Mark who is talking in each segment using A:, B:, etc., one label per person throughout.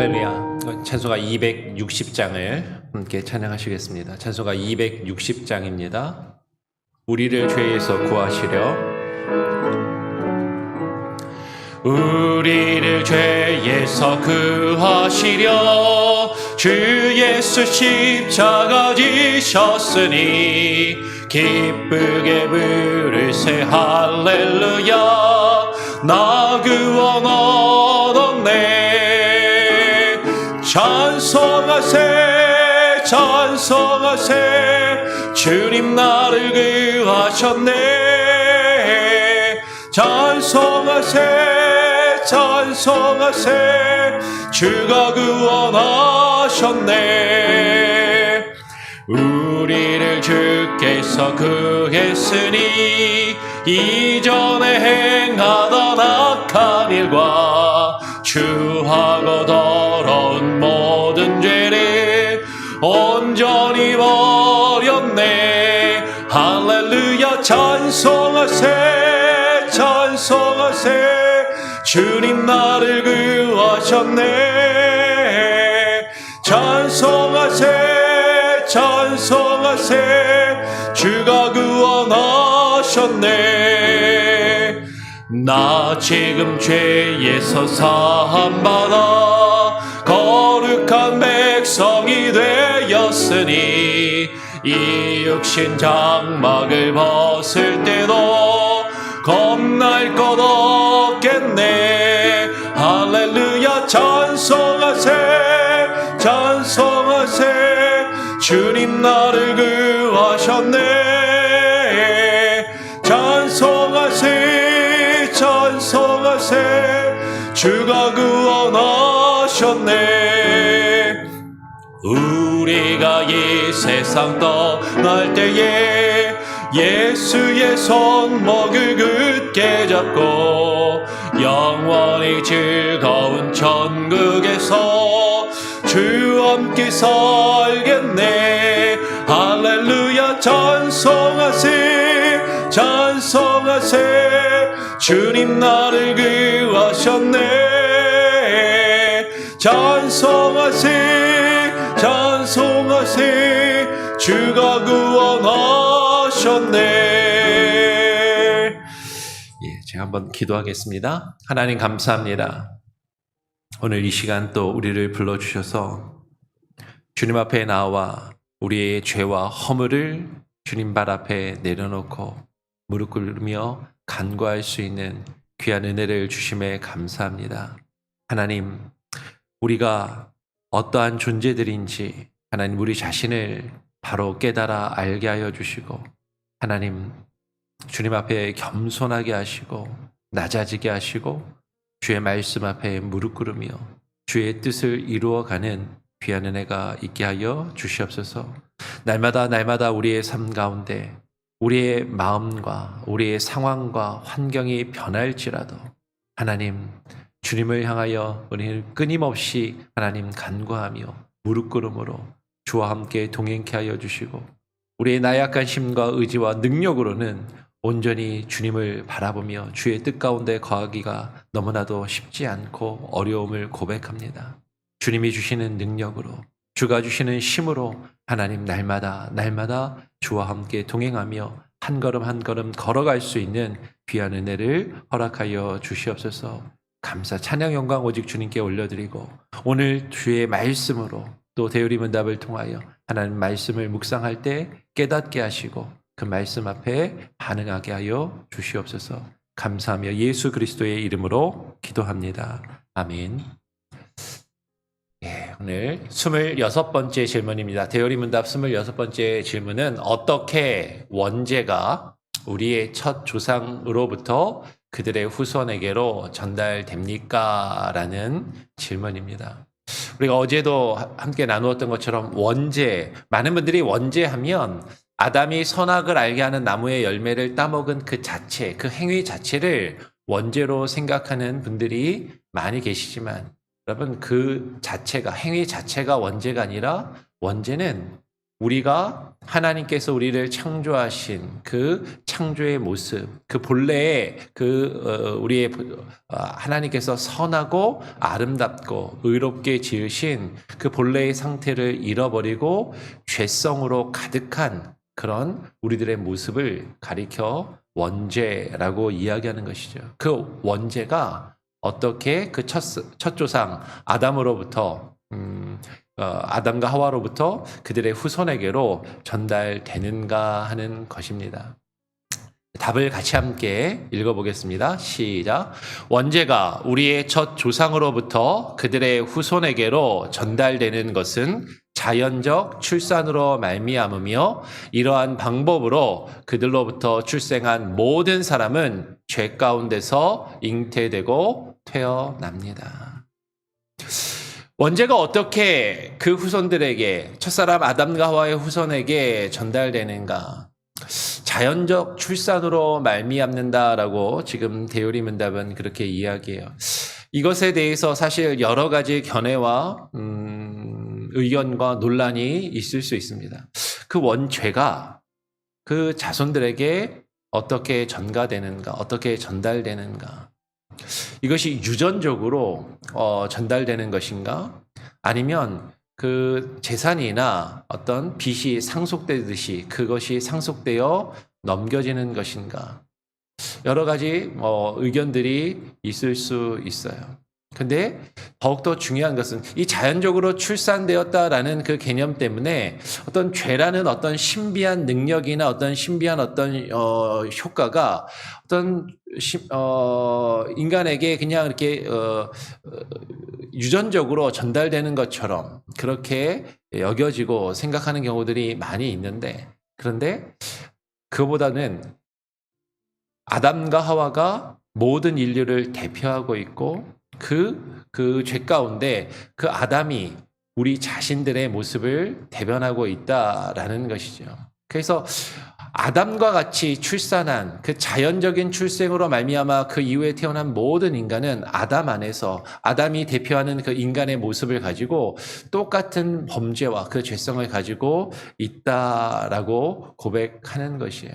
A: 할렐루야. 찬송가 260장을 함께 찬양하시겠습니다. 찬송가 260장입니다. 우리를 죄에서 구하시려, 우리를 죄에서 구하시려 주 예수 십자가 지셨으니 기쁘게 부르세 할렐루야. 나 구원 얻었네. 찬송하세 찬송하세 주님 나를 구하셨네. 찬송하세 찬송하세 주가 구원하셨네. 우리를 주께서 구했으니 이전에 행하던 악한 일과 추하고 더러운 모든 죄를 온전히 버렸네. 할렐루야. 찬송하세 찬송하세 주님 나를 구하셨네. 찬송하세 찬송하세 주가 구원하셨네. 나 지금 죄에서 사함받아 거룩한 백성이 되었으니 이 육신 장막을 벗을 때도 겁날 것 없겠네. 할렐루야. 찬송하세 찬송하세 주님 나를 구하셨네. 찬송하세 찬송하세 주가 구원하셨네. 우리가 이 세상 떠날 때에 예수의 손목을 굳게 잡고 영원히 즐거운 천국에서 주와 함께 살겠네. 할렐루야. 찬송하세 찬송하세 주님 나를 구하셨네. 찬송하세 찬송하세 주가 구원하셨네. 제가 한번 기도하겠습니다. 하나님 감사합니다. 오늘 이 시간 또 우리를 불러주셔서 주님 앞에 나와 우리의 죄와 허물을 주님 발 앞에 내려놓고 무릎 꿇으며 간구할 수 있는 귀한 은혜를 주심에 감사합니다. 하나님, 우리가 어떠한 존재들인지 하나님 우리 자신을 바로 깨달아 알게 하여 주시고, 하나님 주님 앞에 겸손하게 하시고 낮아지게 하시고 주의 말씀 앞에 무릎 꿇으며 주의 뜻을 이루어가는 귀한 은혜가 있게 하여 주시옵소서. 날마다 우리의 삶 가운데 우리의 마음과 우리의 상황과 환경이 변할지라도 하나님 주님을 향하여 우리는 끊임없이 하나님 간구하며 무릎 꿇음으로 주와 함께 동행케 하여 주시고, 우리의 나약한 힘과 의지와 능력으로는 온전히 주님을 바라보며 주의 뜻 가운데 거하기가 너무나도 쉽지 않고 어려움을 고백합니다. 주님이 주시는 능력으로, 주가 주시는 힘으로 하나님 날마다 주와 함께 동행하며 한 걸음 한 걸음 걸어갈 수 있는 귀한 은혜를 허락하여 주시옵소서. 감사 찬양 영광 오직 주님께 올려드리고, 오늘 주의 말씀으로 또 대우리 문답을 통하여 하나님 말씀을 묵상할 때 깨닫게 하시고 그 말씀 앞에 반응하게 하여 주시옵소서. 감사하며 예수 그리스도의 이름으로 기도합니다. 아멘. 오늘 26번째 질문입니다. 대우리 문답 26번째 질문은 어떻게 원죄가 우리의 첫 조상으로부터 그들의 후손에게로 전달됩니까? 라는 질문입니다. 우리가 어제도 함께 나누었던 것처럼 원죄, 많은 분들이 원죄하면 아담이 선악을 알게 하는 나무의 열매를 따먹은 그 자체, 그 행위 자체를 원죄로 생각하는 분들이 많이 계시지만, 여러분 그 자체가, 행위 자체가 원죄가 아니라 원죄는 우리가 하나님께서 우리를 창조하신 그 창조의 모습, 그 본래의 우리의 하나님께서 선하고 아름답고 의롭게 지으신 그 본래의 상태를 잃어버리고 죄성으로 가득한 그런 우리들의 모습을 가리켜 원죄라고 이야기하는 것이죠. 그 원죄가 어떻게 그 첫 조상 아담으로부터 아담과 하와로부터 그들의 후손에게로 전달되는가 하는 것입니다. 답을 같이 함께 읽어보겠습니다. 시작. 원죄가 우리의 첫 조상으로부터 그들의 후손에게로 전달되는 것은 자연적 출산으로 말미암으며 이러한 방법으로 그들로부터 출생한 모든 사람은 죄 가운데서 잉태되고 태어납니다. 원죄가 어떻게 그 후손들에게, 첫사람 아담과 하와의 후손에게 전달되는가? 자연적 출산으로 말미암는다라고 지금 대요리 문답은 그렇게 이야기해요. 이것에 대해서 사실 여러 가지 견해와 의견과 논란이 있을 수 있습니다. 그 원죄가 그 자손들에게 어떻게 전가되는가, 어떻게 전달되는가? 이것이 유전적으로 전달되는 것인가? 아니면 그 재산이나 어떤 빚이 상속되듯이 그것이 상속되어 넘겨지는 것인가? 여러 가지 의견들이 있을 수 있어요. 근데 더욱더 중요한 것은 이 자연적으로 출산되었다라는 그 개념 때문에 어떤 죄라는 어떤 신비한 능력이나 어떤 신비한 어떤 효과가 어떤 인간에게 그냥 이렇게 유전적으로 전달되는 것처럼 그렇게 여겨지고 생각하는 경우들이 많이 있는데, 그런데 그보다는 아담과 하와가 모든 인류를 대표하고 있고 그 죄 가운데 그 아담이 우리 자신들의 모습을 대변하고 있다라는 것이죠. 그래서 아담과 같이 출산한 그 자연적인 출생으로 말미암아 그 이후에 태어난 모든 인간은 아담 안에서 아담이 대표하는 그 인간의 모습을 가지고 똑같은 범죄와 그 죄성을 가지고 있다라고 고백하는 것이에요.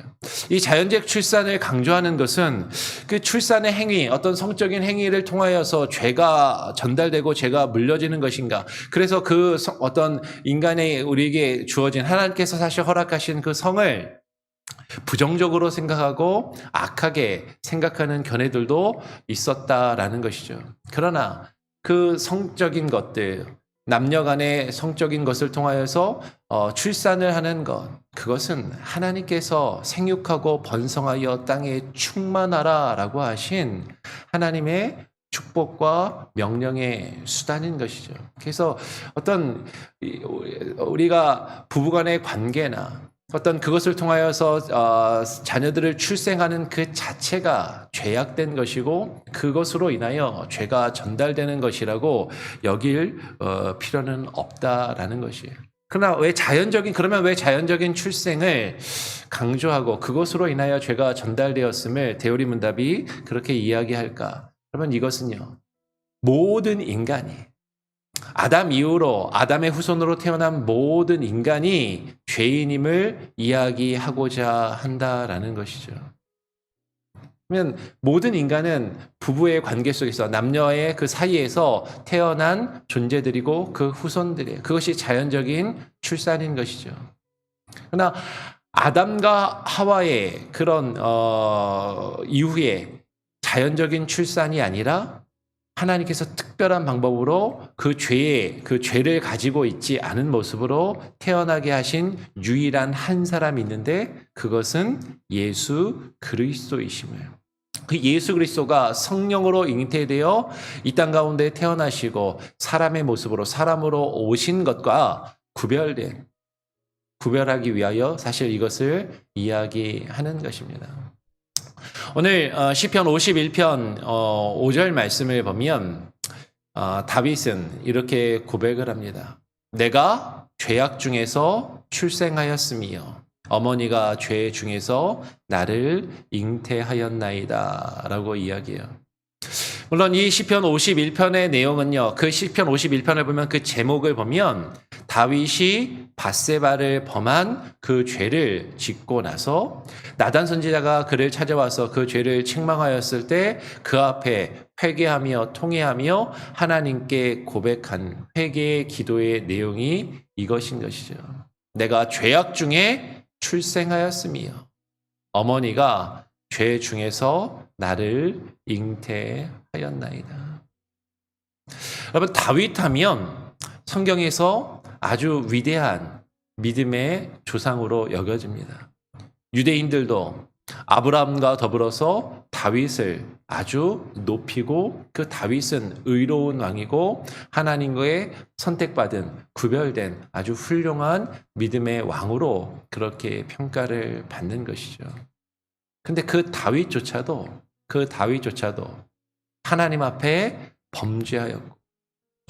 A: 이 자연적 출산을 강조하는 것은 그 출산의 행위, 어떤 성적인 행위를 통하여서 죄가 전달되고 죄가 물려지는 것인가. 그래서 그 어떤 인간의 우리에게 주어진 하나님께서 사실 허락하신 그 성을 부정적으로 생각하고 악하게 생각하는 견해들도 있었다라는 것이죠. 그러나 그 성적인 것들, 남녀 간의 성적인 것을 통하여서 출산을 하는 것, 그것은 하나님께서 생육하고 번성하여 땅에 충만하라라고 하신 하나님의 축복과 명령의 수단인 것이죠. 그래서 어떤 우리가 부부간의 관계나 어떤 그것을 통하여서 자녀들을 출생하는 그 자체가 죄악된 것이고 그것으로 인하여 죄가 전달되는 것이라고 여길 필요는 없다라는 것이에요. 그러나 그러면 왜 자연적인 출생을 강조하고 그것으로 인하여 죄가 전달되었음을 대요리 문답이 그렇게 이야기할까? 그러면 이것은요, 모든 인간이 아담 이후로 아담의 후손으로 태어난 모든 인간이 죄인임을 이야기하고자 한다라는 것이죠. 그러면 모든 인간은 부부의 관계 속에서 남녀의 그 사이에서 태어난 존재들이고 그 후손들이에요. 그것이 자연적인 출산인 것이죠. 그러나 아담과 하와의 그런 이후에 자연적인 출산이 아니라 하나님께서 특별한 방법으로 그 죄를 가지고 있지 않은 모습으로 태어나게 하신 유일한 한 사람이 있는데 그것은 예수 그리스도이심을. 그 예수 그리스도가 성령으로 잉태되어 이 땅 가운데 태어나시고 사람의 모습으로 사람으로 오신 것과 구별하기 위하여 사실 이것을 이야기하는 것입니다. 오늘 시편 51편 5절 말씀을 보면 다윗은 이렇게 고백을 합니다. 내가 죄악 중에서 출생하였으며 어머니가 죄 중에서 나를 잉태하였나이다 라고 이야기해요. 물론 이 시편 51편의 내용은요, 그 시편 51편을 보면 그 제목을 보면 다윗이 밧세바를 범한 그 죄를 짓고 나서 나단 선지자가 그를 찾아와서 그 죄를 책망하였을 때 그 앞에 회개하며 통회하며 하나님께 고백한 회개의 기도의 내용이 이것인 것이죠. 내가 죄악 중에 출생하였으며 어머니가 죄 중에서 나를 잉태하였나이다. 여러분, 다윗하면 성경에서 아주 위대한 믿음의 조상으로 여겨집니다. 유대인들도 아브라함과 더불어서 다윗을 아주 높이고 그 다윗은 의로운 왕이고 하나님과의 선택받은 구별된 아주 훌륭한 믿음의 왕으로 그렇게 평가를 받는 것이죠. 근데 그 다윗조차도 하나님 앞에 범죄하였고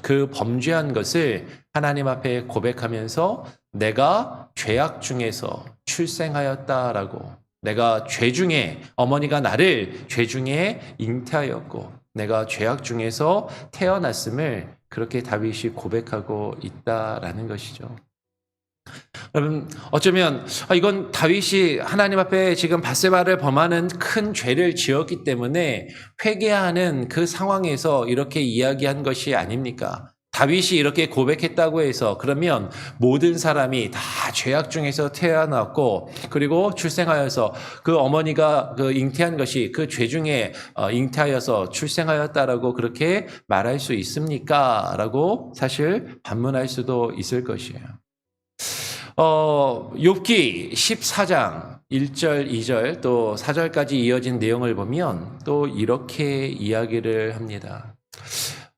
A: 그 범죄한 것을 하나님 앞에 고백하면서 내가 죄악 중에서 출생하였다라고, 내가 죄 중에 어머니가 나를 죄 중에 잉태하였고 내가 죄악 중에서 태어났음을 그렇게 다윗이 고백하고 있다라는 것이죠. 여러분, 어쩌면 이건 다윗이 하나님 앞에 지금 밧세바를 범하는 큰 죄를 지었기 때문에 회개하는 그 상황에서 이렇게 이야기한 것이 아닙니까? 다윗이 이렇게 고백했다고 해서 그러면 모든 사람이 다 죄악 중에서 태어났고 그리고 출생하여서 그 어머니가 그 잉태한 것이 그 죄 중에 잉태하여서 출생하였다라고 그렇게 말할 수 있습니까? 라고 사실 반문할 수도 있을 것이에요. 욥기 14장 1절, 2절 또 4절까지 이어진 내용을 보면 또 이렇게 이야기를 합니다.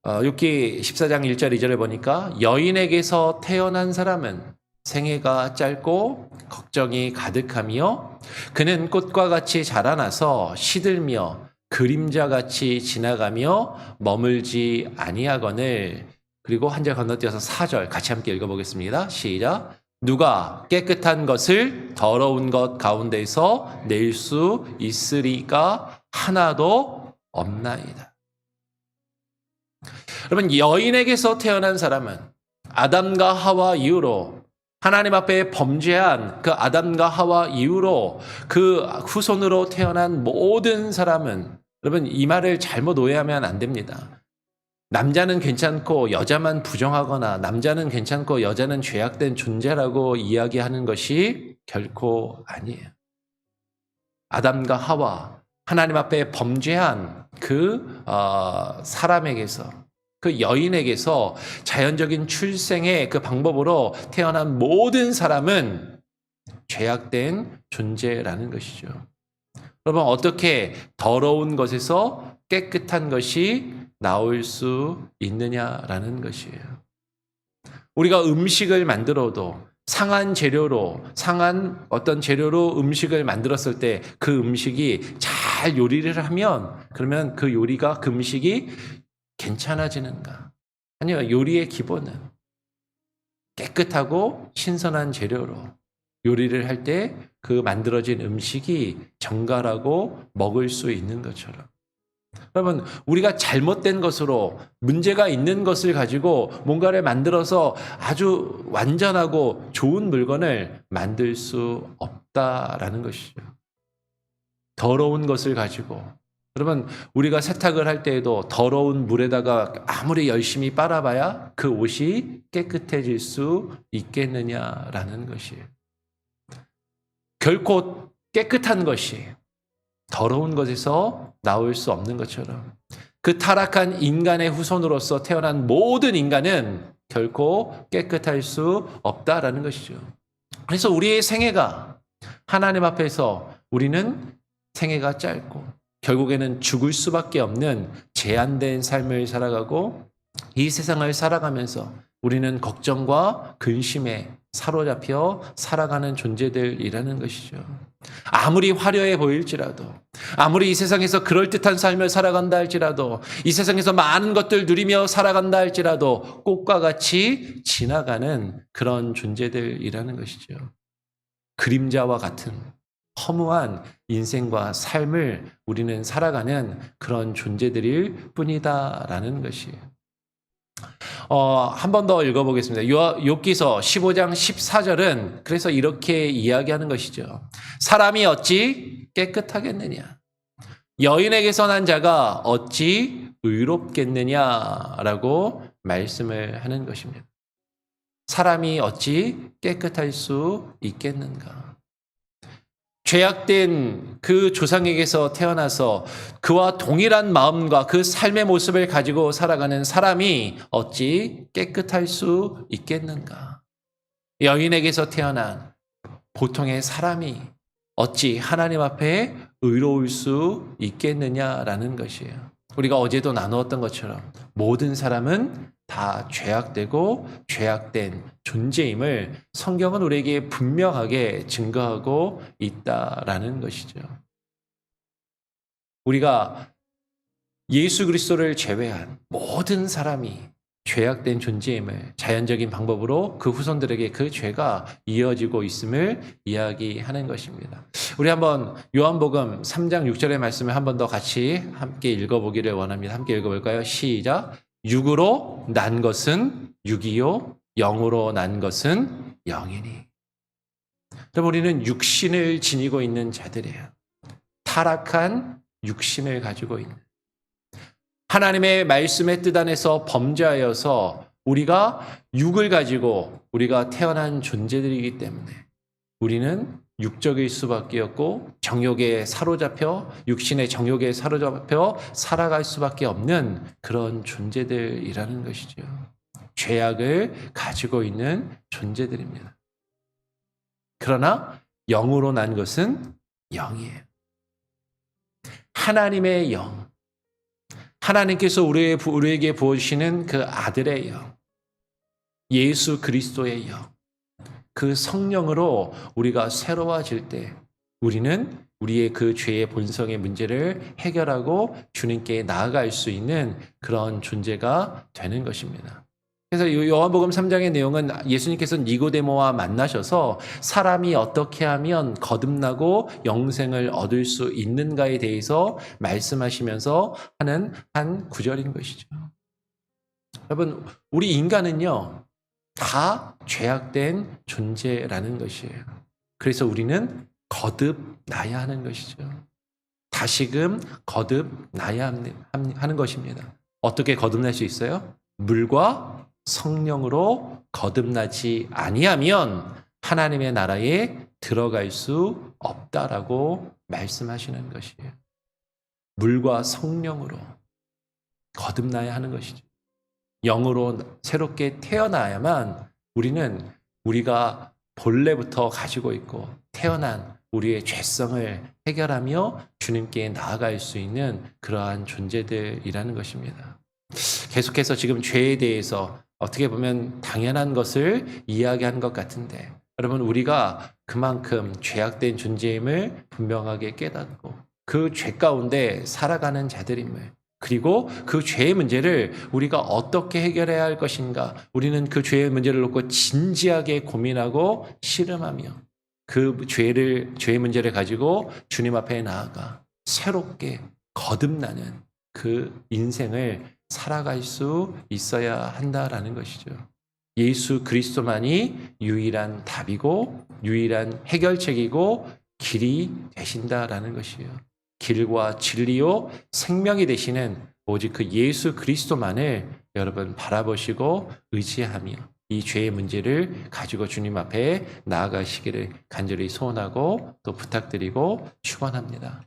A: 욥기 14장 1절, 2절을 보니까 여인에게서 태어난 사람은 생애가 짧고 걱정이 가득하며 그는 꽃과 같이 자라나서 시들며 그림자같이 지나가며 머물지 아니하거늘. 그리고 한 절 건너뛰어서 4절 같이 함께 읽어보겠습니다. 시작. 누가 깨끗한 것을 더러운 것 가운데서 낼 수 있으리가 하나도 없나이다. 여러분, 여인에게서 태어난 사람은 아담과 하와 이후로 하나님 앞에 범죄한 그 아담과 하와 이후로 그 후손으로 태어난 모든 사람은, 여러분 이 말을 잘못 오해하면 안 됩니다. 남자는 괜찮고 여자만 부정하거나 남자는 괜찮고 여자는 죄악된 존재라고 이야기하는 것이 결코 아니에요. 아담과 하와, 하나님 앞에 범죄한 그 사람에게서, 그 여인에게서 자연적인 출생의 그 방법으로 태어난 모든 사람은 죄악된 존재라는 것이죠. 여러분, 어떻게 더러운 것에서 깨끗한 것이 나올 수 있느냐라는 것이에요. 우리가 음식을 만들어도 상한 재료로, 상한 어떤 재료로 음식을 만들었을 때 그 음식이 잘 요리를 하면 그러면 그 요리가, 그 음식이 괜찮아지는가? 아니요, 요리의 기본은 깨끗하고 신선한 재료로 요리를 할 때 그 만들어진 음식이 정갈하고 먹을 수 있는 것처럼, 여러분, 우리가 잘못된 것으로 문제가 있는 것을 가지고 뭔가를 만들어서 아주 완전하고 좋은 물건을 만들 수 없다라는 것이죠. 더러운 것을 가지고, 여러분, 우리가 세탁을 할 때에도 더러운 물에다가 아무리 열심히 빨아봐야 그 옷이 깨끗해질 수 있겠느냐라는 것이에요. 결코 깨끗한 것이 더러운 것에서 나올 수 없는 것처럼 그 타락한 인간의 후손으로서 태어난 모든 인간은 결코 깨끗할 수 없다라는 것이죠. 그래서 우리의 생애가 하나님 앞에서 우리는 생애가 짧고 결국에는 죽을 수밖에 없는 제한된 삶을 살아가고 이 세상을 살아가면서 우리는 걱정과 근심에 사로잡혀 살아가는 존재들이라는 것이죠. 아무리 화려해 보일지라도, 아무리 이 세상에서 그럴듯한 삶을 살아간다 할지라도, 이 세상에서 많은 것들 누리며 살아간다 할지라도 꽃과 같이 지나가는 그런 존재들이라는 것이죠. 그림자와 같은 허무한 인생과 삶을 우리는 살아가는 그런 존재들일 뿐이다라는 것이에요. 한 번 더 읽어보겠습니다. 욥기서 15장 14절은 그래서 이렇게 이야기하는 것이죠. 사람이 어찌 깨끗하겠느냐? 여인에게서 난 자가 어찌 의롭겠느냐라고 말씀을 하는 것입니다. 사람이 어찌 깨끗할 수 있겠는가? 죄악된 그 조상에게서 태어나서 그와 동일한 마음과 그 삶의 모습을 가지고 살아가는 사람이 어찌 깨끗할 수 있겠는가? 여인에게서 태어난 보통의 사람이 어찌 하나님 앞에 의로울 수 있겠느냐라는 것이에요. 우리가 어제도 나누었던 것처럼 모든 사람은 다 죄악되고 죄악된 존재임을 성경은 우리에게 분명하게 증거하고 있다라는 것이죠. 우리가 예수 그리스도를 제외한 모든 사람이 죄악된 존재임을 자연적인 방법으로 그 후손들에게 그 죄가 이어지고 있음을 이야기하는 것입니다. 우리 한번 요한복음 3장 6절의 말씀을 한 번 더 같이 함께 읽어보기를 원합니다. 함께 읽어볼까요? 시작. 육으로 난 것은 육이요 영으로 난 것은 영이니. 여러분, 우리는 육신을 지니고 있는 자들이에요. 타락한 육신을 가지고 있는, 하나님의 말씀의 뜻 안에서 범죄하여서 우리가 육을 가지고 우리가 태어난 존재들이기 때문에 우리는 육적일 수밖에 없고 정욕에 사로잡혀, 육신의 정욕에 사로잡혀 살아갈 수밖에 없는 그런 존재들이라는 것이죠. 죄악을 가지고 있는 존재들입니다. 그러나 영으로 난 것은 영이에요. 하나님의 영, 하나님께서 우리에게 부어주시는 그 아들의 영, 예수 그리스도의 영, 그 성령으로 우리가 새로워질 때 우리는 우리의 그 죄의 본성의 문제를 해결하고 주님께 나아갈 수 있는 그런 존재가 되는 것입니다. 그래서 요한복음 3장의 내용은 예수님께서 니고데모와 만나셔서 사람이 어떻게 하면 거듭나고 영생을 얻을 수 있는가에 대해서 말씀하시면서 하는 한 구절인 것이죠. 여러분, 우리 인간은요, 다 죄악된 존재라는 것이에요. 그래서 우리는 거듭나야 하는 것이죠. 다시금 거듭나야 하는 것입니다. 어떻게 거듭날 수 있어요? 물과 성령으로 거듭나지 아니하면 하나님의 나라에 들어갈 수 없다라고 말씀하시는 것이에요. 물과 성령으로 거듭나야 하는 것이죠. 영으로 새롭게 태어나야만 우리는 우리가 본래부터 가지고 있고 태어난 우리의 죄성을 해결하며 주님께 나아갈 수 있는 그러한 존재들이라는 것입니다. 계속해서 지금 죄에 대해서 어떻게 보면 당연한 것을 이야기한 것 같은데, 여러분, 우리가 그만큼 죄악된 존재임을 분명하게 깨닫고 그 죄 가운데 살아가는 자들임을, 그리고 그 죄의 문제를 우리가 어떻게 해결해야 할 것인가, 우리는 그 죄의 문제를 놓고 진지하게 고민하고 씨름하며 그 죄의 문제를 가지고 주님 앞에 나아가 새롭게 거듭나는 그 인생을 살아갈 수 있어야 한다라는 것이죠. 예수 그리스도만이 유일한 답이고 유일한 해결책이고 길이 되신다라는 것이에요. 길과 진리요 생명이 되시는 오직 그 예수 그리스도만을 여러분 바라보시고 의지하며 이 죄의 문제를 가지고 주님 앞에 나아가시기를 간절히 소원하고 또 부탁드리고 축원합니다.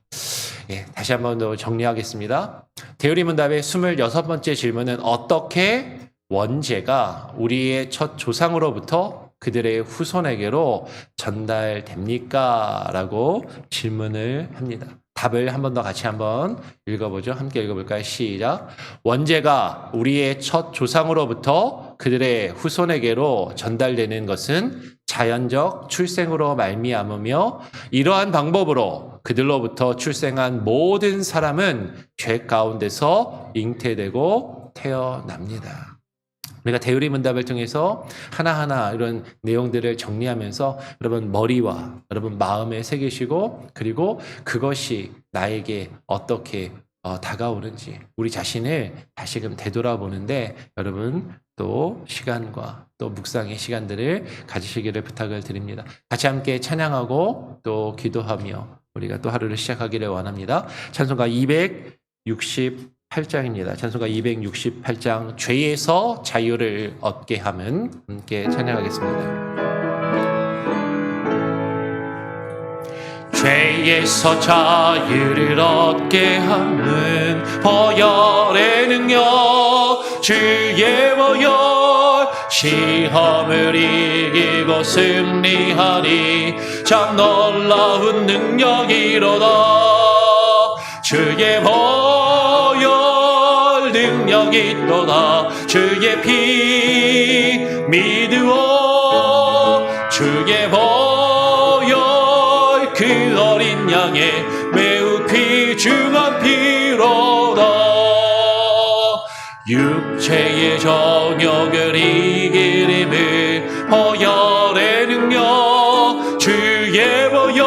A: 예, 다시 한번 더 정리하겠습니다. 대우리 문답의 26번째 질문은 어떻게 원죄가 우리의 첫 조상으로부터 그들의 후손에게로 전달됩니까? 라고 질문을 합니다. 답을 한 번 더 같이 한번 읽어보죠. 함께 읽어볼까요? 시작. 원죄가 우리의 첫 조상으로부터 그들의 후손에게로 전달되는 것은 자연적 출생으로 말미암으며 이러한 방법으로 그들로부터 출생한 모든 사람은 죄 가운데서 잉태되고 태어납니다. 우리가 대우리 문답을 통해서 하나하나 이런 내용들을 정리하면서 여러분 머리와 여러분 마음에 새기시고, 그리고 그것이 나에게 어떻게 다가오는지 우리 자신을 다시금 되돌아보는데 여러분 또 시간과 또 묵상의 시간들을 가지시기를 부탁을 드립니다. 같이 함께 찬양하고 또 기도하며 우리가 또 하루를 시작하기를 원합니다. 찬송가 268장입니다. 찬송가 268장 죄에서 자유를 얻게 함은 함께 찬양하겠습니다. 죄에서 자유를 얻게 하는 보혈의 능력 주의 보혈 시험을 이기고 승리하니 참 놀라운 능력이로다. 주의 보혈 능력이 있도다. 주의 피 믿으오. 주의 보혈 그 어린 양의 매우 귀중한 피로다. 육체의 정욕을 이길 힘을 보혈의 능력 주의 보혈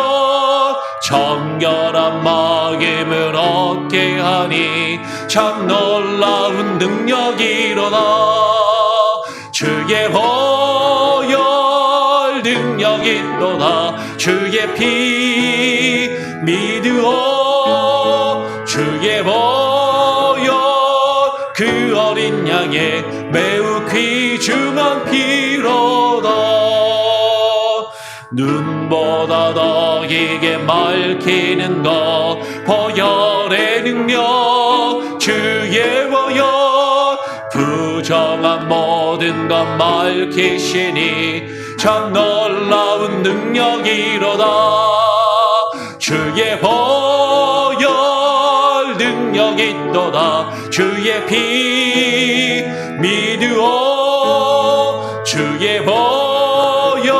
A: 정결한 마음을 얻게 하니 참 놀라운 능력이로다. 주의 보혈 능력이 있도다. 주의 피 믿으오. 주의 보혈 그 어린 양의 매우 귀중한 피로다. 눈보다 더 이게 맑히는 것 보혈의 능력 주의 보혈 부정한 모든 것 맑히시니 참 놀라운 능력이로다. 주의 보혈 능력이 있도다. 주의 피 믿으오. 주의 보혈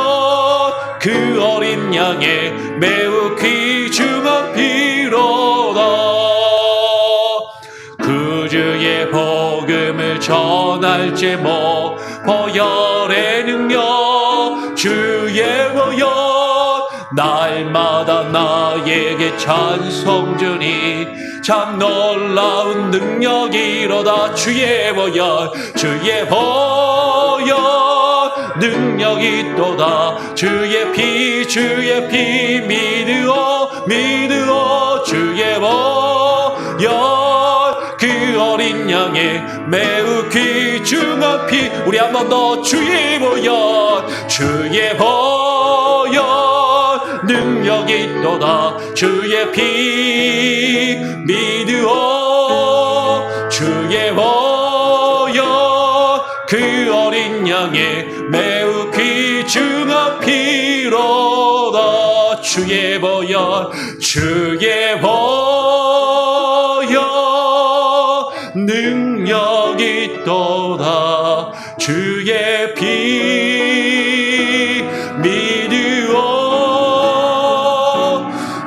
A: 그 어린 양의 매우 귀중한 피로다. 구주의 복음을 전할 제목 보혈의 능력 주의 보혈 날마다 나에게 찬송 주니 참 놀라운 능력이로다. 주의 보혈 주의 보혈 능력이 있도다. 주의 피 믿으오. 믿으오. 주의 보혈 그 어린 양의 매우 귀중한 피 우리 한 번 더 주의 보혈 주의 보혈 능력이 있도다. 주의 피 믿으오. 주의 보혈 그 어린 양의 매우 귀중한 피로다. 주의 보혈 주의 보혈 능력이 있도다. 주의 피 믿으오.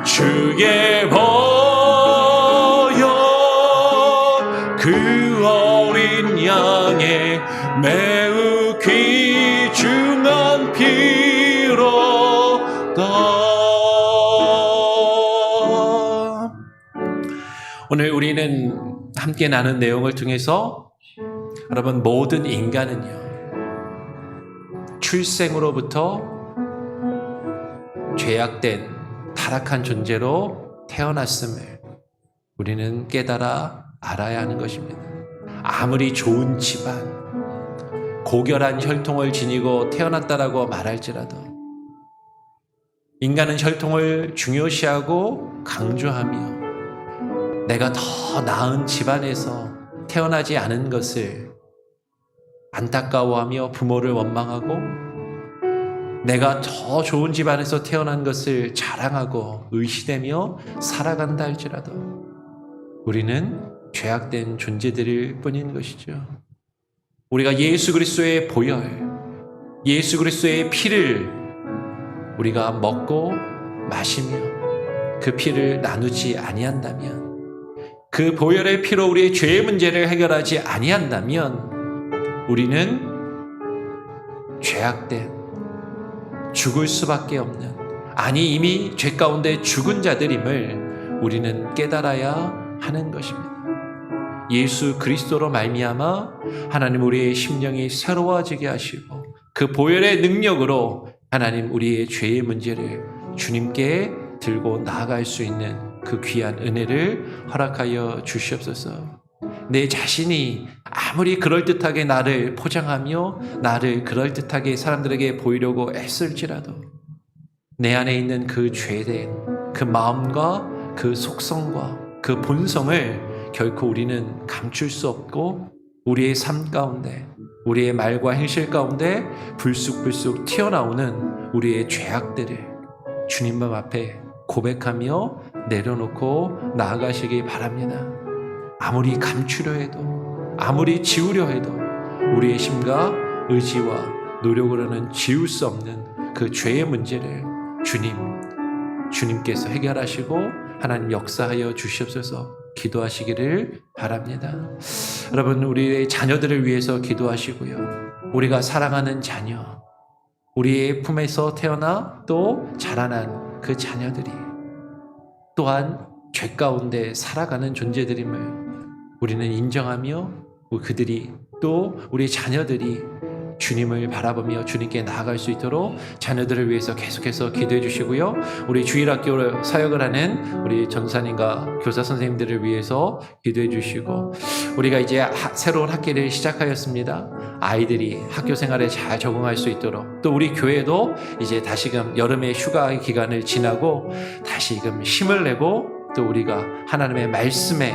A: 주의 보혈 그 어린 양의 매우 귀중한 피로다. 오늘 우리는 함께 나눈 내용을 통해서 여러분 모든 인간은요 출생으로부터 죄악된 타락한 존재로 태어났음을 우리는 깨달아 알아야 하는 것입니다. 아무리 좋은 집안 고결한 혈통을 지니고 태어났다라고 말할지라도 인간은 혈통을 중요시하고 강조하며 내가 더 나은 집안에서 태어나지 않은 것을 안타까워하며 부모를 원망하고 내가 더 좋은 집안에서 태어난 것을 자랑하고 의시되며 살아간다 할지라도 우리는 죄악된 존재들일 뿐인 것이죠. 우리가 예수 그리스도의 보혈, 예수 그리스도의 피를 우리가 먹고 마시며 그 피를 나누지 아니한다면 그 보혈의 피로 우리의 죄의 문제를 해결하지 아니한다면 우리는 죄악된 죽을 수밖에 없는 아니 이미 죄 가운데 죽은 자들임을 우리는 깨달아야 하는 것입니다. 예수 그리스도로 말미암아 하나님 우리의 심령이 새로워지게 하시고 그 보혈의 능력으로 하나님 우리의 죄의 문제를 주님께 들고 나아갈 수 있는 그 귀한 은혜를 허락하여 주시옵소서. 내 자신이 아무리 그럴듯하게 나를 포장하며 나를 그럴듯하게 사람들에게 보이려고 애쓸지라도 내 안에 있는 그 죄된 그 마음과 그 속성과 그 본성을 결코 우리는 감출 수 없고 우리의 삶 가운데 우리의 말과 행실 가운데 불쑥불쑥 튀어나오는 우리의 죄악들을 주님 앞에 고백하며 내려놓고 나아가시기 바랍니다. 아무리 감추려 해도 아무리 지우려 해도 우리의 힘과 의지와 노력으로는 지울 수 없는 그 죄의 문제를 주님께서 해결하시고 하나님 역사하여 주시옵소서. 기도하시기를 바랍니다. 여러분, 우리의 자녀들을 위해서 기도하시고요. 우리가 사랑하는 자녀, 우리의 품에서 태어나 또 자라난 그 자녀들이 또한 죄 가운데 살아가는 존재들임을 우리는 인정하며 그들이 또 우리 자녀들이 주님을 바라보며 주님께 나아갈 수 있도록 자녀들을 위해서 계속해서 기도해 주시고요. 우리 주일학교 사역을 하는 우리 전사님과 교사 선생님들을 위해서 기도해 주시고, 우리가 이제 새로운 학기를 시작하였습니다. 아이들이 학교 생활에 잘 적응할 수 있도록, 또 우리 교회도 이제 다시금 여름의 휴가 기간을 지나고 다시금 힘을 내고 또 우리가 하나님의 말씀에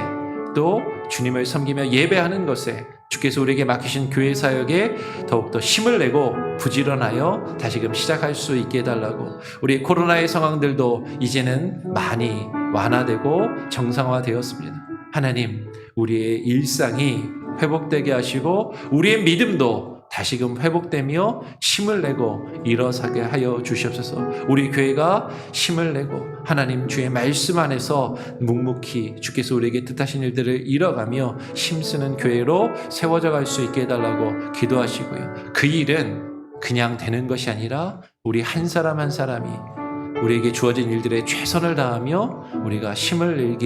A: 또 주님을 섬기며 예배하는 것에 주께서 우리에게 맡기신 교회 사역에 더욱더 힘을 내고 부지런하여 다시금 시작할 수 있게 해달라고, 우리 코로나의 상황들도 이제는 많이 완화되고 정상화되었습니다. 하나님, 우리의 일상이 회복되게 하시고 우리의 믿음도 다시금 회복되며 힘을 내고 일어서게 하여 주시옵소서. 우리 교회가 힘을 내고 하나님 주의 말씀 안에서 묵묵히 주께서 우리에게 뜻하신 일들을 이뤄가며 힘쓰는 교회로 세워져 갈 수 있게 해달라고 기도하시고요. 그 일은 그냥 되는 것이 아니라 우리 한 사람 한 사람이 우리에게 주어진 일들에 최선을 다하며 우리가 힘을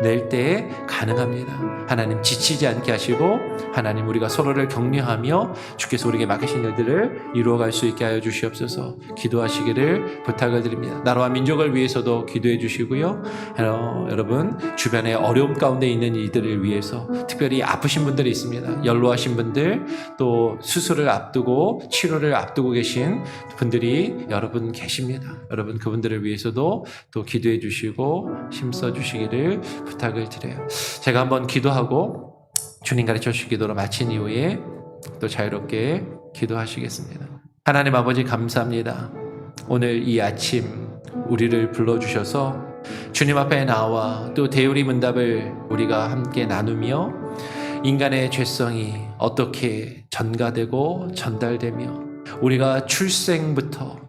A: 낼 때에 가능합니다. 하나님 지치지 않게 하시고 하나님 우리가 서로를 격려하며 주께서 우리에게 맡기신 일들을 이루어갈 수 있게 하여 주시옵소서. 기도하시기를 부탁을 드립니다. 나라와 민족을 위해서도 기도해 주시고요. 여러분 주변에 어려움 가운데 있는 이들을 위해서, 특별히 아프신 분들이 있습니다. 연로하신 분들, 또 수술을 앞두고 치료를 앞두고 계신 분들이 여러분 계십니다. 여러분 그분들을 위해서도 또 기도해 주시고 힘써 주시기를 부탁을 드려요. 제가 한번 기도하고 주님 가르쳐 주신 기도로 마친 이후에 또 자유롭게 기도하시겠습니다. 하나님 아버지 감사합니다. 오늘 이 아침 우리를 불러주셔서 주님 앞에 나와 또 대우리 문답을 우리가 함께 나누며 인간의 죄성이 어떻게 전가되고 전달되며 우리가 출생부터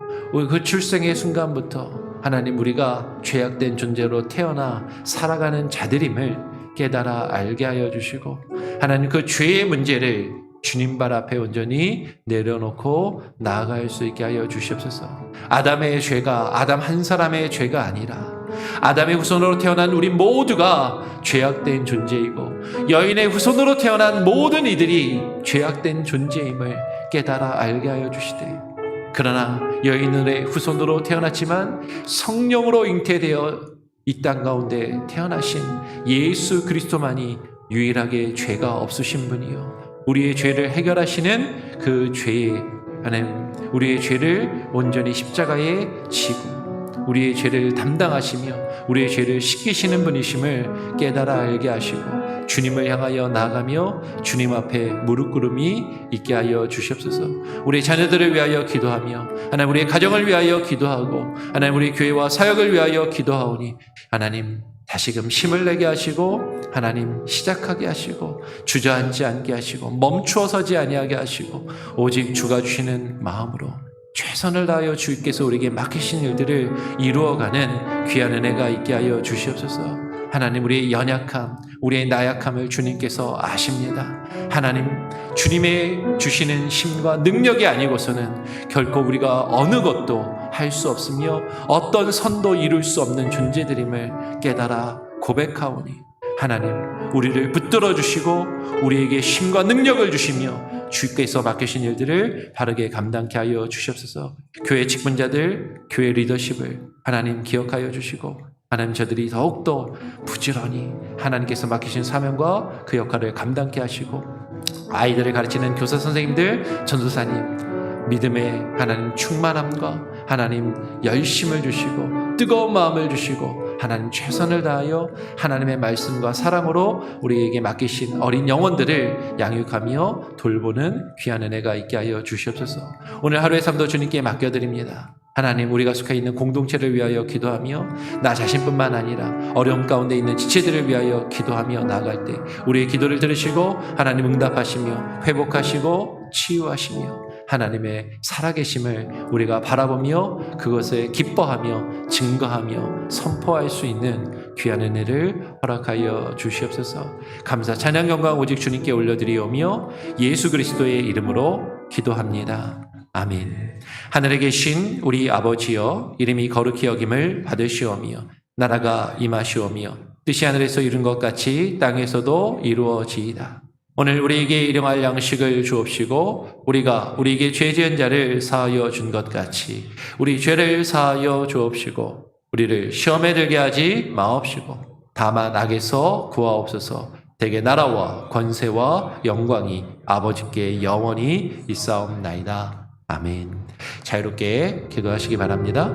A: 그 출생의 순간부터 하나님 우리가 죄악된 존재로 태어나 살아가는 자들임을 깨달아 알게 하여 주시고, 하나님 그 죄의 문제를 주님 발 앞에 온전히 내려놓고 나아갈 수 있게 하여 주시옵소서. 아담의 죄가 아담 한 사람의 죄가 아니라 아담의 후손으로 태어난 우리 모두가 죄악된 존재이고 여인의 후손으로 태어난 모든 이들이 죄악된 존재임을 깨달아 알게 하여 주시되, 그러나 여인의 후손으로 태어났지만 성령으로 잉태되어 이 땅 가운데 태어나신 예수 그리스도만이 유일하게 죄가 없으신 분이요, 우리의 죄를 해결하시는 그 죄의 하나님, 우리의 죄를 온전히 십자가에 지고 우리의 죄를 담당하시며 우리의 죄를 씻기시는 분이심을 깨달아 알게 하시고 주님을 향하여 나아가며 주님 앞에 무릎 꿇음이 있게 하여 주시옵소서. 우리 자녀들을 위하여 기도하며 하나님 우리의 가정을 위하여 기도하고 하나님 우리 교회와 사역을 위하여 기도하오니 하나님 다시금 힘을 내게 하시고 하나님 시작하게 하시고 주저앉지 않게 하시고 멈추어 서지 아니하게 하시고 오직 주가 주시는 마음으로 최선을 다하여 주께서 우리에게 맡기신 일들을 이루어가는 귀한 은혜가 있게 하여 주시옵소서. 하나님 우리의 연약함, 우리의 나약함을 주님께서 아십니다. 하나님 주님의 주시는 힘과 능력이 아니고서는 결코 우리가 어느 것도 할 수 없으며 어떤 선도 이룰 수 없는 존재들임을 깨달아 고백하오니 하나님 우리를 붙들어 주시고 우리에게 힘과 능력을 주시며 주께서 맡기신 일들을 바르게 감당케 하여 주시옵소서. 교회 직분자들, 교회 리더십을 하나님 기억하여 주시고 하나님 저들이 더욱더 부지런히 하나님께서 맡기신 사명과 그 역할을 감당케 하시고 아이들을 가르치는 교사 선생님들, 전도사님 믿음의 하나님 충만함과 하나님 열심을 주시고 뜨거운 마음을 주시고 하나님 최선을 다하여 하나님의 말씀과 사랑으로 우리에게 맡기신 어린 영혼들을 양육하며 돌보는 귀한 은혜가 있게 하여 주시옵소서. 오늘 하루의 삶도 주님께 맡겨드립니다. 하나님 우리가 속해 있는 공동체를 위하여 기도하며 나 자신뿐만 아니라 어려움 가운데 있는 지체들을 위하여 기도하며 나아갈 때 우리의 기도를 들으시고 하나님 응답하시며 회복하시고 치유하시며 하나님의 살아계심을 우리가 바라보며 그것을 기뻐하며 증거하며 선포할 수 있는 귀한 은혜를 허락하여 주시옵소서. 감사 찬양 영광 오직 주님께 올려드리오며 예수 그리스도의 이름으로 기도합니다. 아멘. 하늘에 계신 우리 아버지여 이름이 거룩히 여김을 받으시오며 나라가 임하시오며 뜻이 하늘에서 이룬 것 같이 땅에서도 이루어지이다. 오늘 우리에게 일용할 양식을 주옵시고 우리가 우리에게 죄 지은 자를 사하여 준 것 같이 우리 죄를 사하여 주옵시고 우리를 시험에 들게 하지 마옵시고 다만 악에서 구하옵소서. 대개 나라와 권세와 영광이 아버지께 영원히 있사옵나이다. 아멘. 자유롭게 기도하시기 바랍니다.